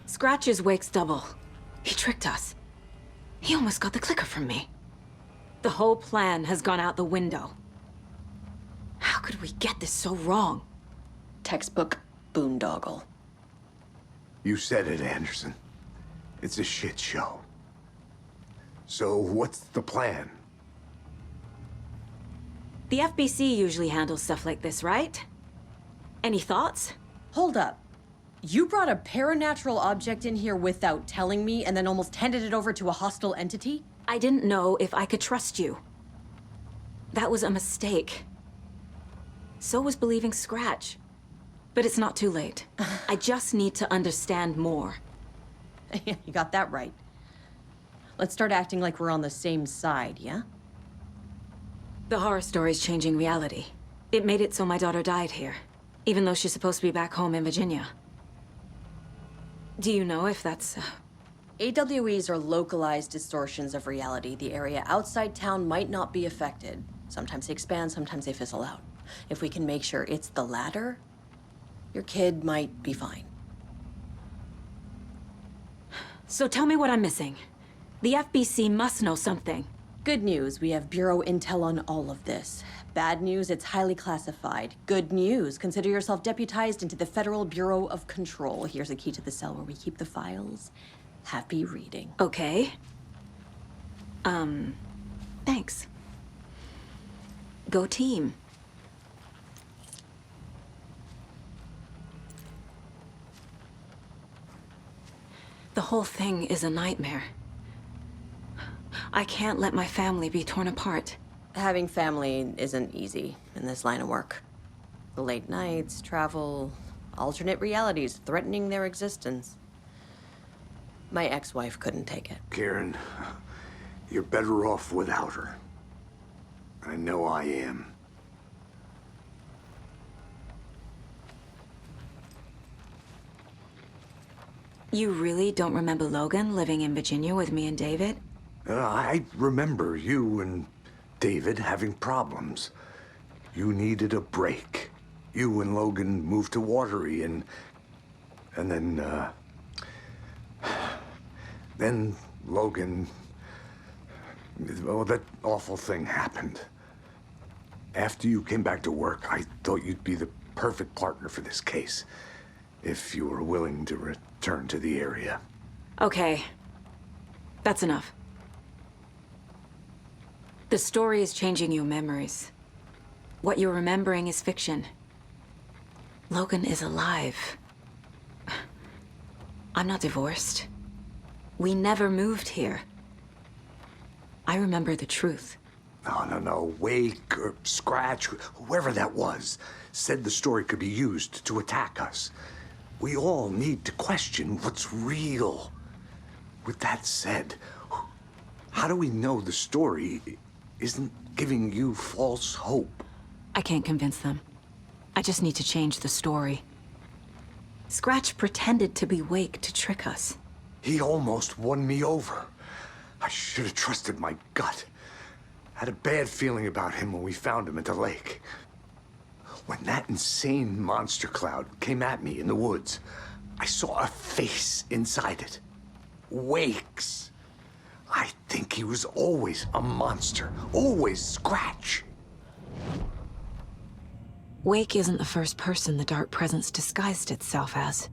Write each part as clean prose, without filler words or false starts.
Scratch is Wake's double. He tricked us. He almost got the clicker from me. The whole plan has gone out the window. How could we get this so wrong? Textbook boondoggle. You said it, Anderson. It's a shit show. So what's the plan? The FBC usually handles stuff like this, right? Any thoughts? Hold up. You brought a paranatural object in here without telling me and then almost handed it over to a hostile entity? I didn't know if I could trust you. That was a mistake. So was believing Scratch. But it's not too late. I just need to understand more. You got that right. Let's start acting like we're on the same side, yeah? The horror story's changing reality. It made it so my daughter died here, even though she's supposed to be back home in Virginia. Do you know if that's... AWEs are localized distortions of reality. The area outside town might not be affected. Sometimes they expand, sometimes they fizzle out. If we can make sure it's the latter, your kid might be fine. So tell me what I'm missing. The FBC must know something. Good news, we have Bureau intel on all of this. Bad news, it's highly classified. Good news, consider yourself deputized into the Federal Bureau of Control. Here's a key to the cell where we keep the files. Happy reading. Okay. Thanks. Go team. The whole thing is a nightmare. I can't let my family be torn apart. Having family isn't easy in this line of work. The late nights, travel, alternate realities threatening their existence. My ex-wife couldn't take it. Karen, you're better off without her. I know I am. You really don't remember Logan living in Virginia with me and David? I remember you and David having problems. You needed a break. You and Logan moved to Watery and then Logan, oh, that awful thing happened. After you came back to work, I thought you'd be the perfect partner for this case, if you were willing to return to the area. Okay. That's enough. The story is changing your memories. What you're remembering is fiction. Logan is alive. I'm not divorced. We never moved here. I remember the truth. No. Wake or Scratch, whoever that was, said the story could be used to attack us. We all need to question what's real. With that said, how do we know the story isn't giving you false hope? I can't convince them. I just need to change the story. Scratch pretended to be Wake to trick us. He almost won me over. I should have trusted my gut. Had a bad feeling about him when we found him at the lake. When that insane monster cloud came at me in the woods, I saw a face inside it. Wake's. I think he was always a monster. Always Scratch. Wake isn't the first person the Dark Presence disguised itself as.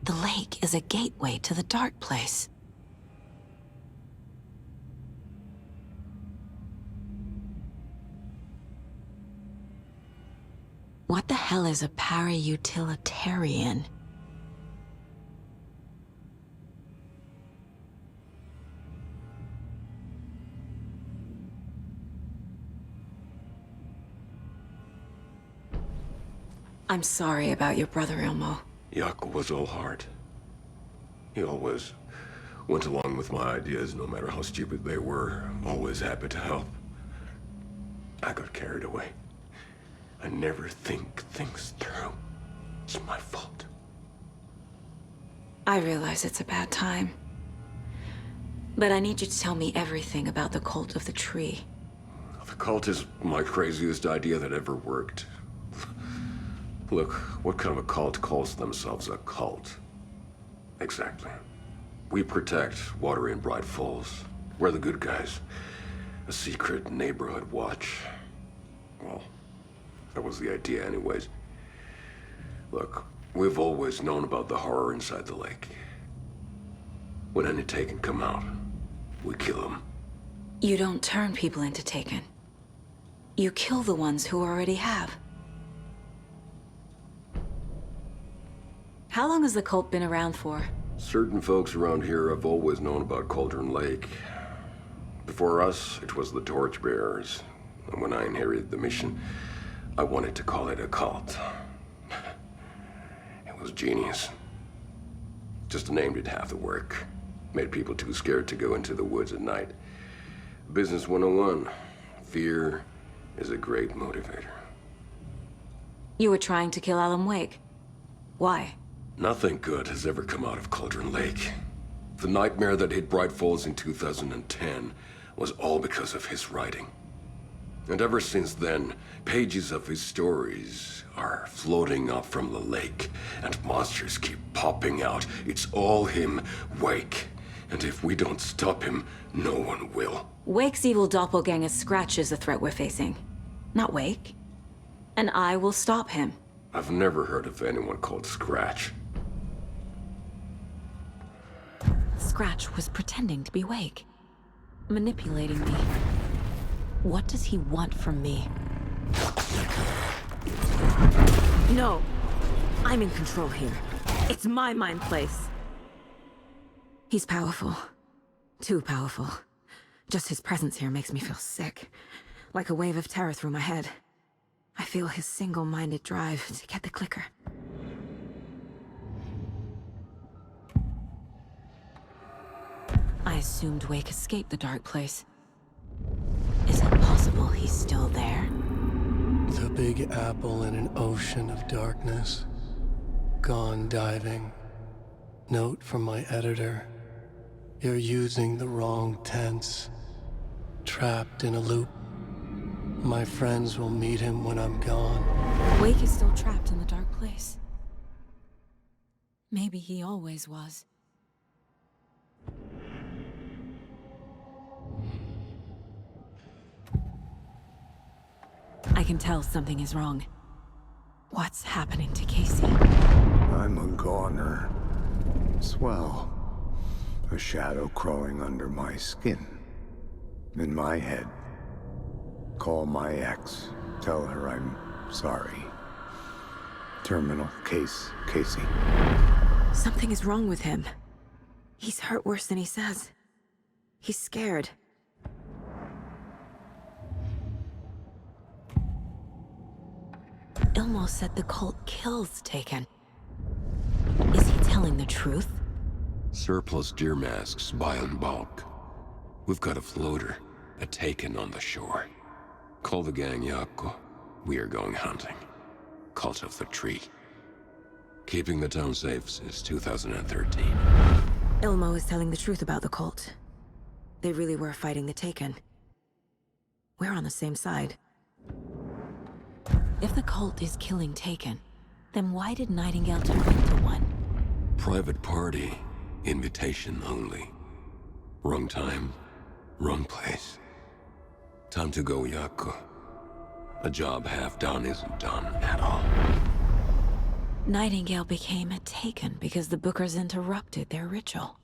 The lake is a gateway to the Dark Place. What the hell is a para-utilitarian? I'm sorry about your brother, Ilmo. Yaakov was all heart. He always went along with my ideas, no matter how stupid they were. Always happy to help. I got carried away. I never think things through. It's my fault. I realize it's a bad time. But I need you to tell me everything about the Cult of the Tree. The cult is my craziest idea that ever worked. Look, what kind of a cult calls themselves a cult? Exactly. We protect Water in Bright Falls. We're the good guys. A secret neighborhood watch. Well, that was the idea anyways. Look, we've always known about the horror inside the lake. When any Taken come out, we kill them. You don't turn people into Taken. You kill the ones who already have. How long has the cult been around for? Certain folks around here have always known about Cauldron Lake. Before us, it was the Torchbearers. And when I inherited the mission, I wanted to call it a cult. It was genius. Just a name did half the work. Made people too scared to go into the woods at night. Business 101. Fear is a great motivator. You were trying to kill Alan Wake. Why? Nothing good has ever come out of Cauldron Lake. The nightmare that hit Bright Falls in 2010 was all because of his writing. And ever since then, pages of his stories are floating up from the lake, and monsters keep popping out. It's all him, Wake. And if we don't stop him, no one will. Wake's evil doppelganger Scratch is the threat we're facing, not Wake. And I will stop him. I've never heard of anyone called Scratch. Scratch was pretending to be Wake, manipulating me. What does he want from me? No! I'm in control here. It's my mind place. He's powerful. Too powerful. Just his presence here makes me feel sick. Like a wave of terror through my head. I feel his single-minded drive to get the clicker. I assumed Wake escaped the dark place. Is it possible he's still there? The Big Apple in an ocean of darkness. Gone diving. Note from my editor. You're using the wrong tense. Trapped in a loop. My friends will meet him when I'm gone. Wake is still trapped in the dark place. Maybe he always was. I can tell something is wrong. What's happening to Casey? I'm a goner. Swell. A shadow crawling under my skin. In my head. Call my ex. Tell her I'm sorry. Terminal case, Casey. Something is wrong with him. He's hurt worse than he says. He's scared. Ilmo said the cult kills Taken. Is he telling the truth? Surplus deer masks buy in bulk. We've got a floater, a Taken on the shore. Call the gang Yako. We are going hunting. Cult of the Tree. Keeping the town safe since 2013. Ilmo is telling the truth about the cult. They really were fighting the Taken. We're on the same side. If the cult is killing Taken, then why did Nightingale turn into one? Private party. Invitation only. Wrong time, wrong place. Time to go, Yako. A job half done isn't done at all. Nightingale became a Taken because the Bookers interrupted their ritual.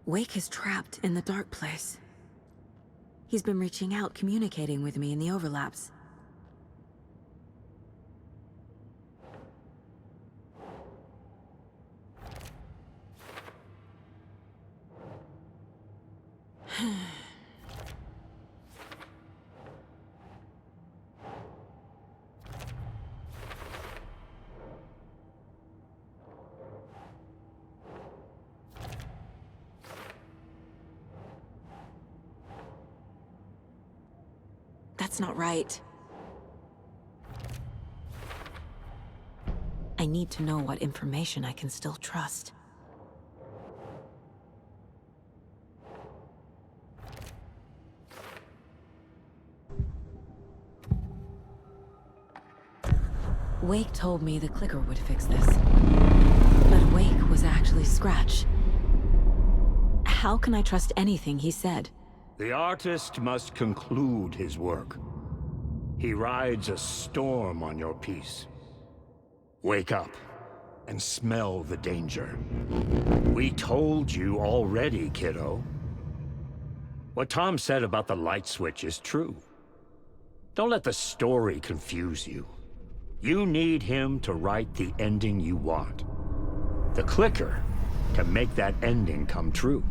Wake is trapped in the dark place. He's been reaching out, communicating with me in the overlaps. That's not right. I need to know what information I can still trust. Wake told me the clicker would fix this. But Wake was actually Scratch. How can I trust anything he said? The artist must conclude his work. He rides a storm on your piece. Wake up and smell the danger. We told you already, kiddo. What Tom said about the light switch is true. Don't let the story confuse you. You need him to write the ending you want. The clicker can make that ending come true.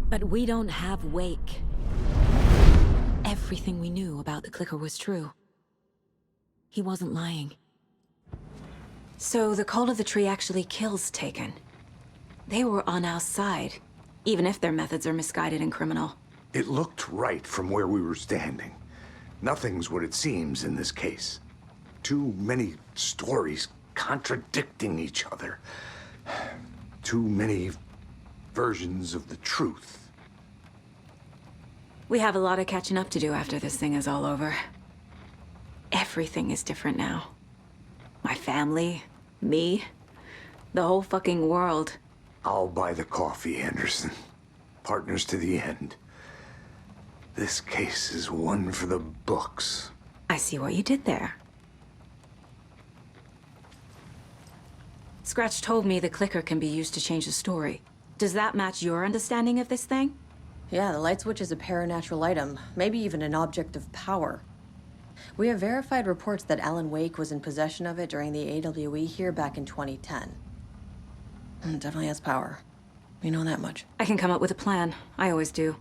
But we don't have Wake. Everything we knew about the clicker was true. He wasn't lying. So the Cult of the Tree actually kills Taken. They were on our side, even if their methods are misguided and criminal. It looked right from where we were standing. Nothing's what it seems in this case. Too many stories contradicting each other. Too many versions of the truth. We have a lot of catching up to do after this thing is all over. Everything is different now. My family, me, the whole fucking world. I'll buy the coffee, Anderson. Partners to the end. This case is one for the books. I see what you did there. Scratch told me the clicker can be used to change the story. Does that match your understanding of this thing? Yeah, the light switch is a paranatural item, maybe even an object of power. We have verified reports that Alan Wake was in possession of it during the AWE here back in 2010. Definitely has power. We know that much. I can come up with a plan. I always do.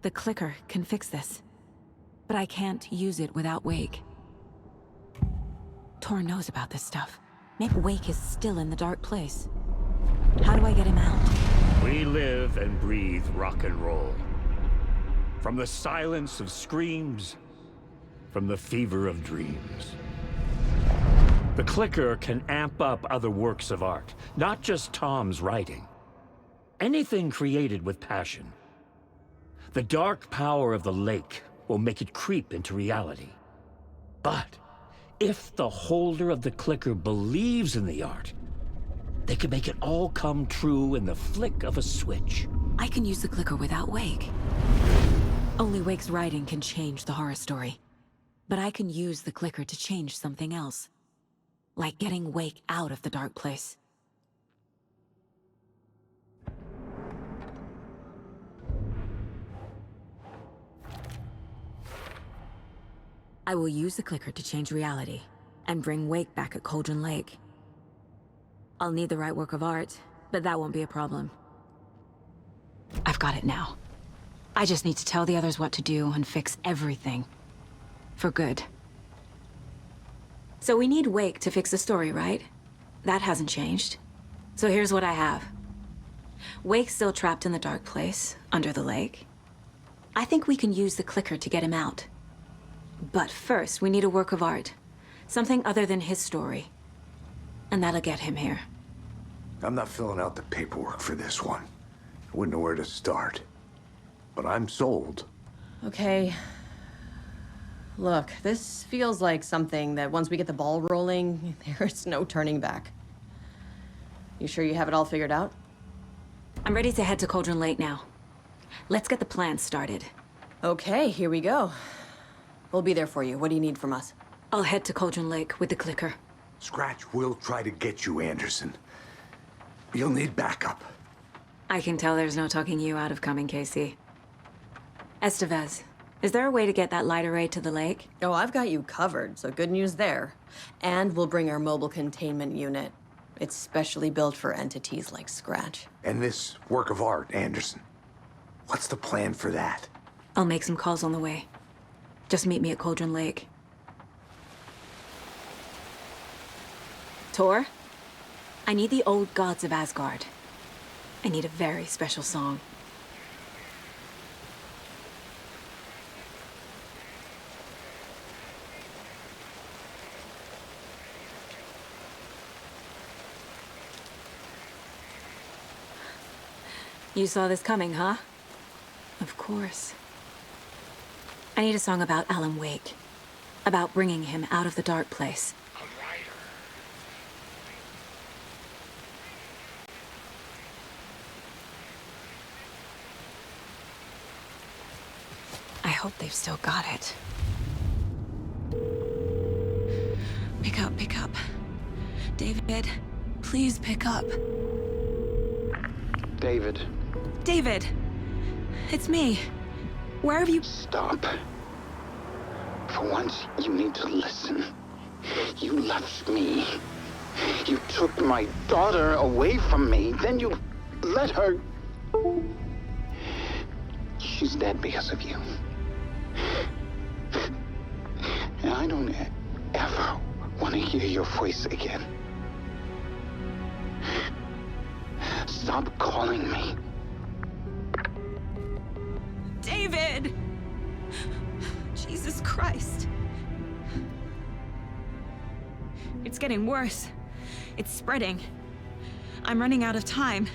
The clicker can fix this, but I can't use it without Wake. Tor knows about this stuff. Maybe Wake is still in the dark place. How do I get him out? We live and breathe rock and roll. From the silence of screams, from the fever of dreams. The clicker can amp up other works of art, not just Tom's writing. Anything created with passion. The dark power of the lake will make it creep into reality. But if the holder of the clicker believes in the art, they can make it all come true in the flick of a switch. I can use the clicker without Wake. Only Wake's writing can change the horror story. But I can use the clicker to change something else. Like getting Wake out of the dark place. I will use the clicker to change reality, and bring Wake back at Cauldron Lake. I'll need the right work of art, but that won't be a problem. I've got it now. I just need to tell the others what to do and fix everything. For good. So we need Wake to fix the story, right? That hasn't changed. So here's what I have. Wake's still trapped in the dark place, under the lake. I think we can use the clicker to get him out. But first, we need a work of art. Something other than his story. And that'll get him here. I'm not filling out the paperwork for this one. I wouldn't know where to start. But I'm sold. Okay. Look, this feels like something that once we get the ball rolling, there's no turning back. You sure you have it all figured out? I'm ready to head to Cauldron Lake now. Let's get the plan started. Okay, here we go. We'll be there for you. What do you need from us? I'll head to Cauldron Lake with the clicker. Scratch will try to get you, Anderson. You'll need backup. I can tell there's no talking you out of coming, Casey. Estevez, is there a way to get that light array to the lake? Oh, I've got you covered, so good news there. And we'll bring our mobile containment unit. It's specially built for entities like Scratch. And this work of art, Anderson. What's the plan for that? I'll make some calls on the way. Just meet me at Cauldron Lake. Tor? I need the old gods of Asgard. I need a very special song. You saw this coming, huh? Of course. I need a song about Alan Wake. About bringing him out of the dark place. I hope they've still got it. Pick up. David, please pick up. David, David! It's me. Where have you... stop. For once, you need to listen. You left me. You took my daughter away from me. Then you let her... She's dead because of you. And I don't ever want to hear your voice again. Stop calling me. David! Jesus Christ. It's getting worse. It's spreading. I'm running out of time.